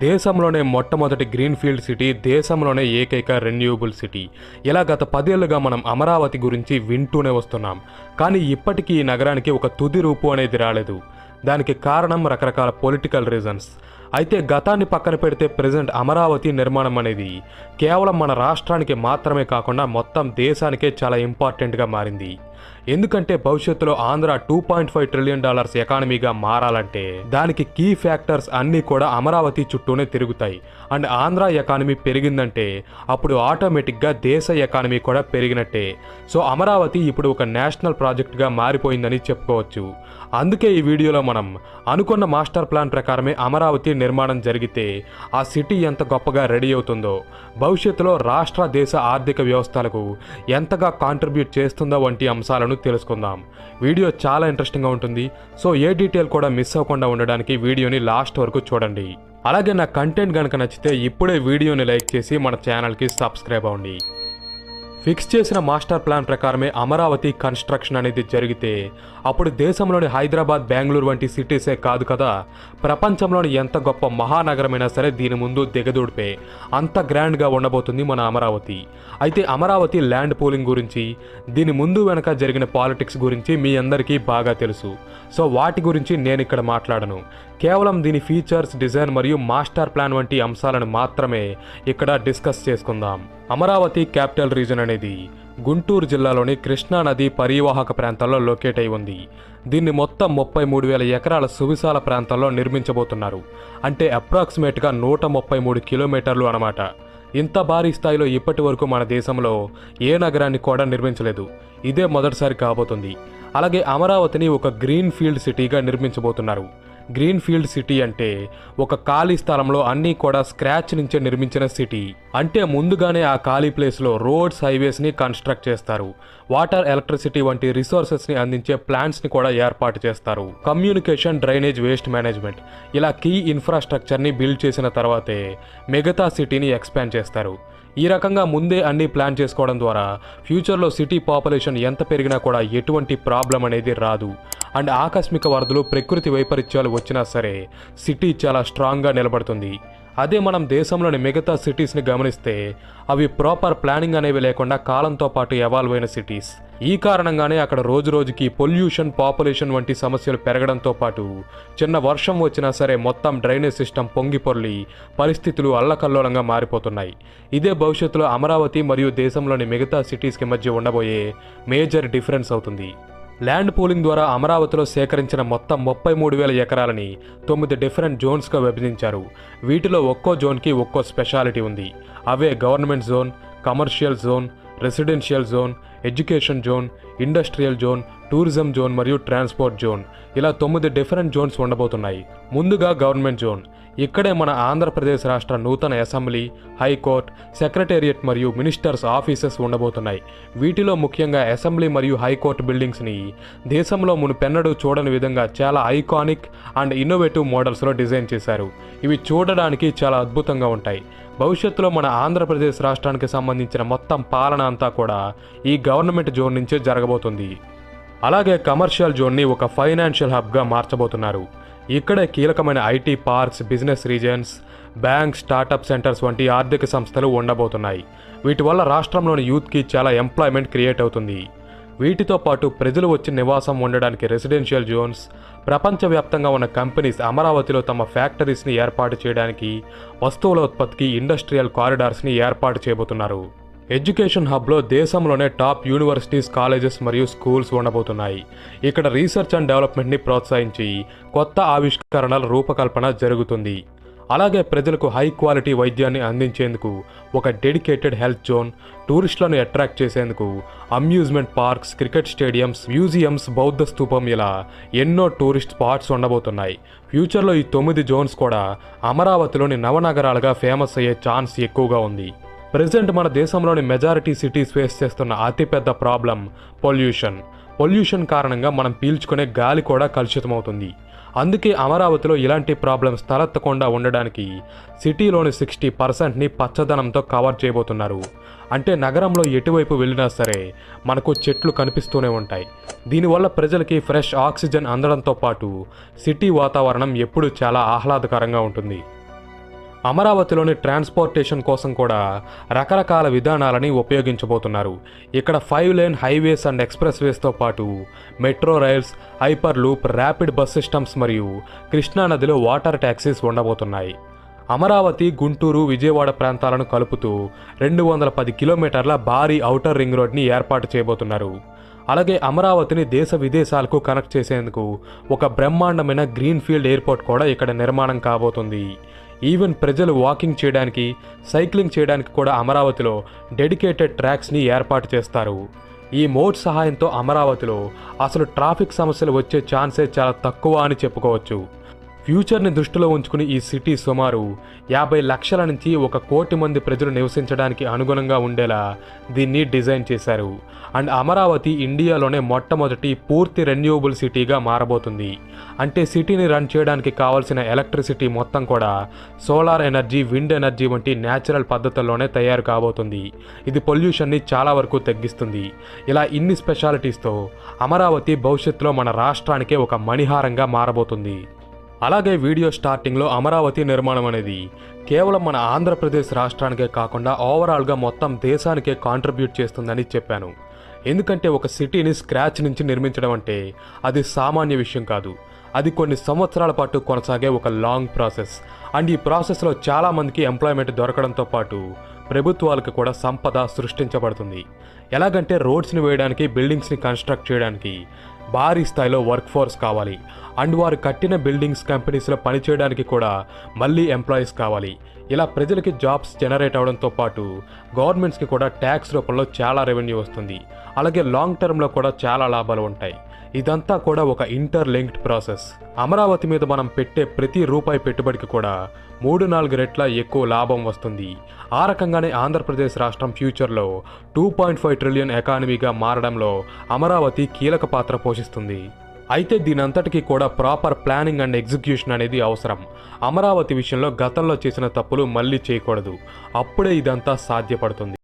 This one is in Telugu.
దేశంలోనే మొట్టమొదటి గ్రీన్ఫీల్డ్ సిటీ, దేశంలోనే ఏకైక రెన్యూవబుల్ సిటీ. ఇలా గత 10 ఏళ్లుగా మనం అమరావతి గురించి వింటూనే వస్తున్నాం. కానీ ఇప్పటికీ ఈ నగరానికి ఒక తుది రూపు అనేది రాలేదు. దానికి కారణం రకరకాల పొలిటికల్ రీజన్స్. అయితే గతాన్ని పక్కన పెడితే ప్రెజెంట్ అమరావతి నిర్మాణం అనేది కేవలం మన రాష్ట్రానికి మాత్రమే కాకుండా మొత్తం దేశానికే చాలా ఇంపార్టెంట్గా మారింది. ఎందుకంటే భవిష్యత్తులో ఆంధ్ర $2.5 ట్రిలియన్ ఎకానమీగా మారాలంటే దానికి కీ ఫ్యాక్టర్స్ అన్నీ కూడా అమరావతి చుట్టూనే తిరుగుతాయి. అండ్ ఆంధ్ర ఎకానమీ పెరిగిందంటే అప్పుడు ఆటోమేటిక్గా దేశ ఎకానమీ కూడా పెరిగినట్టే. సో అమరావతి ఇప్పుడు ఒక నేషనల్ ప్రాజెక్ట్గా మారిపోయిందని చెప్పుకోవచ్చు. అందుకే ఈ వీడియోలో మనం అనుకున్న మాస్టర్ ప్లాన్ ప్రకారమే అమరావతి నిర్మాణం జరిగితే ఆ సిటీ ఎంత గొప్పగా రెడీ అవుతుందో, భవిష్యత్తులో రాష్ట్ర దేశ ఆర్థిక వ్యవస్థలకు ఎంతగా కాంట్రిబ్యూట్ చేస్తుందో వంటి అంశాలను తెలుసుకుందాం. వీడియో చాలా ఇంట్రెస్టింగ్గా ఉంటుంది. సో ఏ డీటెయిల్ కూడా మిస్ అవ్వకుండా ఉండడానికి వీడియోని లాస్ట్ వరకు చూడండి. అలాగే నా కంటెంట్ కనుక నచ్చితే ఇప్పుడే వీడియోని లైక్ చేసి మన ఛానల్కి సబ్స్క్రైబ్ అవ్వండి. ఫిక్స్ చేసిన మాస్టర్ ప్లాన్ ప్రకారమే అమరావతి కన్స్ట్రక్షన్ అనేది జరిగితే అప్పుడు దేశంలోని హైదరాబాద్, బెంగళూరు వంటి సిటీసే కాదు కదా, ప్రపంచంలోని ఎంత గొప్ప మహానగరమైనా సరే దీని ముందు దిగదూడిపే అంత గ్రాండ్గా ఉండబోతుంది మన అమరావతి. అయితే అమరావతి ల్యాండ్ పూలింగ్ గురించి, దీని ముందు వెనక జరిగిన పాలిటిక్స్ గురించి మీ అందరికీ బాగా తెలుసు. సో వాటి గురించి నేను ఇక్కడ మాట్లాడను. కేవలం దీని ఫీచర్స్, డిజైన్ మరియు మాస్టర్ ప్లాన్ వంటి అంశాలను మాత్రమే ఇక్కడ డిస్కస్ చేసుకుందాం. అమరావతి క్యాపిటల్ రీజన్ అనేది గుంటూరు జిల్లాలోని కృష్ణా నది పరివాహక ప్రాంతాల్లో లొకేట్ అయి ఉంది. దీన్ని మొత్తం 33,000 ఎకరాల సువిశాల ప్రాంతాల్లో నిర్మించబోతున్నారు. అంటే అప్రాక్సిమేట్గా 133 కిలోమీటర్లు అన్నమాట. ఇంత భారీ స్థాయిలో ఇప్పటి వరకు మన దేశంలో ఏ నగరాన్ని కూడా నిర్మించలేదు. ఇదే మొదటిసారి కాబోతుంది. అలాగే అమరావతిని ఒక గ్రీన్ ఫీల్డ్ సిటీగా నిర్మించబోతున్నారు. గ్రీన్ ఫీల్డ్ సిటీ అంటే ఒక ఖాళీ స్థలంలో అన్నీ కూడా స్క్రాచ్ నుంచే నిర్మించిన సిటీ. అంటే ముందుగానే ఆ ఖాళీ ప్లేస్లో రోడ్స్, హైవేస్ని కన్స్ట్రక్ట్ చేస్తారు. వాటర్, ఎలక్ట్రిసిటీ వంటి రిసోర్సెస్ని అందించే ప్లాంట్స్ని కూడా ఏర్పాటు చేస్తారు. కమ్యూనికేషన్, డ్రైనేజ్, వేస్ట్ మేనేజ్మెంట్ ఇలా కీ ఇన్ఫ్రాస్ట్రక్చర్ని బిల్డ్ చేసిన తర్వాతే మిగతా సిటీని ఎక్స్పాండ్ చేస్తారు. ఈ రకంగా ముందే అన్ని ప్లాన్ చేసుకోవడం ద్వారా ఫ్యూచర్లో సిటీ పాపులేషన్ ఎంత పెరిగినా కూడా ఎటువంటి ప్రాబ్లం అనేది రాదు. అండ్ ఆకస్మిక వరదలు, ప్రకృతి వైపరీత్యాలు వచ్చినా సరే సిటీ చాలా స్ట్రాంగ్గా నిలబడుతుంది. అదే మనం దేశంలోని మిగతా సిటీస్ని గమనిస్తే అవి ప్రాపర్ ప్లానింగ్ అనేవి లేకుండా కాలంతో పాటు ఎవాల్వ్ అయిన సిటీస్. ఈ కారణంగానే అక్కడ రోజు రోజుకి పొల్యూషన్, పాపులేషన్ వంటి సమస్యలు పెరగడంతో పాటు చిన్న వర్షం వచ్చినా సరే మొత్తం డ్రైనేజ్ సిస్టమ్ పొంగి పొర్లి పరిస్థితులు అల్లకల్లోలంగా మారిపోతున్నాయి. ఇదే భవిష్యత్తులో అమరావతి మరియు దేశంలోని మిగతా సిటీస్కి మధ్య ఉండబోయే మేజర్ డిఫరెన్స్ అవుతుంది. ల్యాండ్ పూలింగ్ ద్వారా అమరావతిలో సేకరించిన మొత్తం 33,000 ఎకరాలని 9 డిఫరెంట్ జోన్స్గా విభజించారు. వీటిలో ఒక్కో జోన్కి ఒక్కో స్పెషాలిటీ ఉంది. అవే government zone, commercial zone, residential zone, education zone, industrial zone, tourism zone మరియు ట్రాన్స్పోర్ట్ జోన్. ఇలా 9 డిఫరెంట్ జోన్స్ ఉండబోతున్నాయి. ముందుగా గవర్నమెంట్ జోన్. ఇక్కడే మన ఆంధ్రప్రదేశ్ రాష్ట్ర నూతన అసెంబ్లీ, హైకోర్టు, సెక్రటేరియట్ మరియు మినిస్టర్స్ ఆఫీసెస్ ఉండబోతున్నాయి. వీటిలో ముఖ్యంగా అసెంబ్లీ మరియు హైకోర్టు బిల్డింగ్స్ని దేశంలో మునుపెన్నడూ చూడని విధంగా చాలా ఐకానిక్ అండ్ ఇన్నోవేటివ్ మోడల్స్లో డిజైన్ చేశారు. ఇవి చూడడానికి చాలా అద్భుతంగా ఉంటాయి. భవిష్యత్తులో మన ఆంధ్రప్రదేశ్ రాష్ట్రానికి సంబంధించిన మొత్తం పాలన అంతా కూడా ఈ గవర్నమెంట్ జోన్ నుంచే జరగబోతుంది. అలాగే కమర్షియల్ జోన్ని ఒక ఫైనాన్షియల్ హబ్గా మార్చబోతున్నారు. ఇక్కడే కీలకమైన IT parks, business reasons, bank, startup centres వంటి ఆర్థిక సంస్థలు ఉండబోతున్నాయి. వీటి వల్ల రాష్ట్రంలోని యూత్కి చాలా ఎంప్లాయ్మెంట్ క్రియేట్ అవుతుంది. వీటితో పాటు ప్రజలు వచ్చి నివాసం ఉండడానికి రెసిడెన్షియల్ జోన్స్, ప్రపంచవ్యాప్తంగా ఉన్న కంపెనీస్ అమరావతిలో తమ ఫ్యాక్టరీస్ని ఏర్పాటు చేయడానికి, వస్తువుల ఉత్పత్తికి ఇండస్ట్రియల్ కారిడార్స్ని ఏర్పాటు చేయబోతున్నారు. ఎడ్యుకేషన్ హబ్లో దేశంలోనే టాప్ యూనివర్సిటీస్, కాలేజెస్ మరియు స్కూల్స్ ఉండబోతున్నాయి. ఇక్కడ రీసెర్చ్ అండ్ డెవలప్మెంట్ని ప్రోత్సహించి కొత్త ఆవిష్కరణల రూపకల్పన జరుగుతుంది. అలాగే ప్రజలకు హై క్వాలిటీ వైద్యాన్ని అందించేందుకు ఒక డెడికేటెడ్ హెల్త్ జోన్, టూరిస్టులను అట్రాక్ట్ చేసేందుకు amusement parks, cricket stadiums, museums, బౌద్ధ స్తూపం ఇలా ఎన్నో టూరిస్ట్ స్పాట్స్ ఉండబోతున్నాయి. ఫ్యూచర్లో ఈ 9 జోన్స్ కూడా అమరావతిలోని నవనగరాలుగా ఫేమస్ అయ్యే ఛాన్స్ ఎక్కువగా ఉంది. ప్రెజెంట్ మన దేశంలోని మెజారిటీ సిటీస్ ఫేస్ చేస్తున్న అతిపెద్ద ప్రాబ్లం పొల్యూషన్ కారణంగా మనం పీల్చుకునే గాలి కూడా కలుషితమవుతుంది. అందుకే అమరావతిలో ఇలాంటి ప్రాబ్లమ్స్ తలెత్తకుండా ఉండడానికి సిటీలోని 60%ని పచ్చదనంతో కవర్ చేయబోతున్నారు. అంటే నగరంలో ఎటువైపు వెళ్ళినా సరే మనకు చెట్లు కనిపిస్తూనే ఉంటాయి. దీనివల్ల ప్రజలకి ఫ్రెష్ ఆక్సిజన్ అందడంతో పాటు సిటీ వాతావరణం ఎప్పుడూ చాలా ఆహ్లాదకరంగా ఉంటుంది. అమరావతిలోని ట్రాన్స్పోర్టేషన్ కోసం కూడా రకరకాల విధానాలని ఉపయోగించబోతున్నారు. ఇక్కడ 5 లేన్ హైవేస్ అండ్ ఎక్స్ప్రెస్ వేస్తో పాటు metro rails, hyper loop, rapid bus systems మరియు కృష్ణానదిలో వాటర్ ట్యాక్సీస్ ఉండబోతున్నాయి. అమరావతి, గుంటూరు, విజయవాడ ప్రాంతాలను కలుపుతూ 210 కిలోమీటర్ల భారీ ఔటర్ రింగ్ రోడ్ని ఏర్పాటు చేయబోతున్నారు. అలాగే అమరావతిని దేశ విదేశాలకు కనెక్ట్ చేసేందుకు ఒక బ్రహ్మాండమైన గ్రీన్ఫీల్డ్ ఎయిర్పోర్ట్ కూడా ఇక్కడ నిర్మాణం కాబోతుంది. ఈవెన్ ప్రజలు వాకింగ్ చేయడానికి, సైక్లింగ్ చేయడానికి కూడా అమరావతిలో డెడికేటెడ్ ట్రాక్స్ని ఏర్పాటు చేస్తారు. ఈ మోడ్ సహాయంతో అమరావతిలో అసలు ట్రాఫిక్ సమస్యలు వచ్చే ఛాన్సే చాలా తక్కువ అని చెప్పుకోవచ్చు. ఫ్యూచర్ని దృష్టిలో ఉంచుకుని ఈ సిటీ సుమారు 50 లక్షల నుంచి 1 కోటి మంది ప్రజలు నివసించడానికి అనుగుణంగా ఉండేలా దీన్ని డిజైన్ చేశారు. అండ్ అమరావతి ఇండియాలోనే మొట్టమొదటి పూర్తి రెన్యూవబుల్ సిటీగా మారబోతుంది. అంటే సిటీని రన్ చేయడానికి కావాల్సిన ఎలక్ట్రిసిటీ మొత్తం కూడా సోలార్ ఎనర్జీ, విండ్ ఎనర్జీ వంటి న్యాచురల్ పద్ధతుల్లోనే తయారు కాబోతుంది. ఇది పొల్యూషన్ని చాలా వరకు తగ్గిస్తుంది. ఇలా ఇన్ని స్పెషాలిటీస్తో అమరావతి భవిష్యత్తులో మన రాష్ట్రానికే ఒక మణిహారంగా మారబోతుంది. అలాగే వీడియో స్టార్టింగ్లో అమరావతి నిర్మాణం అనేది కేవలం మన ఆంధ్రప్రదేశ్ రాష్ట్రానికే కాకుండా ఓవరాల్గా మొత్తం దేశానికే కాంట్రిబ్యూట్ చేస్తుందని చెప్పాను. ఎందుకంటే ఒక సిటీని స్క్రాచ్ నుంచి నిర్మించడం అంటే అది సామాన్య విషయం కాదు. అది కొన్ని సంవత్సరాల పాటు కొనసాగే ఒక లాంగ్ ప్రాసెస్. అండ్ ఈ ప్రాసెస్లో చాలామందికి ఎంప్లాయ్మెంట్ దొరకడంతో పాటు ప్రభుత్వాలకు కూడా సంపద సృష్టించబడుతుంది. ఎలాగంటే రోడ్స్ని వేయడానికి, బిల్డింగ్స్ని కన్స్ట్రక్ట్ చేయడానికి భారీ స్థాయిలో వర్క్ ఫోర్స్ కావాలి. అండ్ వారు కట్టిన బిల్డింగ్స్, కంపెనీస్లో పనిచేయడానికి కూడా మళ్ళీ ఎంప్లాయీస్ కావాలి. ఇలా ప్రజలకి జాబ్స్ జనరేట్ అవడంతో పాటు గవర్నమెంట్స్కి కూడా ట్యాక్స్ రూపంలో చాలా రెవెన్యూ వస్తుంది. అలాగే లాంగ్ టర్మ్లో కూడా చాలా లాభాలు ఉంటాయి. ఇదంతా కూడా ఒక ఇంటర్లింక్డ్ ప్రాసెస్. అమరావతి మీద మనం పెట్టే ప్రతి రూపాయి పెట్టుబడికి కూడా 3-4 రెట్ల ఎక్కువ లాభం వస్తుంది. ఆ రకంగానే ఆంధ్రప్రదేశ్ రాష్ట్రం ఫ్యూచర్లో 2.5 ట్రిలియన్ ఎకానమీగా మారడంలో అమరావతి కీలక పాత్ర పోషిస్తుంది. అయితే దీనంతటికీ కూడా ప్రాపర్ ప్లానింగ్ అండ్ ఎగ్జిక్యూషన్ అనేది అవసరం. అమరావతి విషయంలో గతంలో చేసిన తప్పులు మళ్ళీ చేయకూడదు. అప్పుడే ఇదంతా సాధ్యపడుతుంది.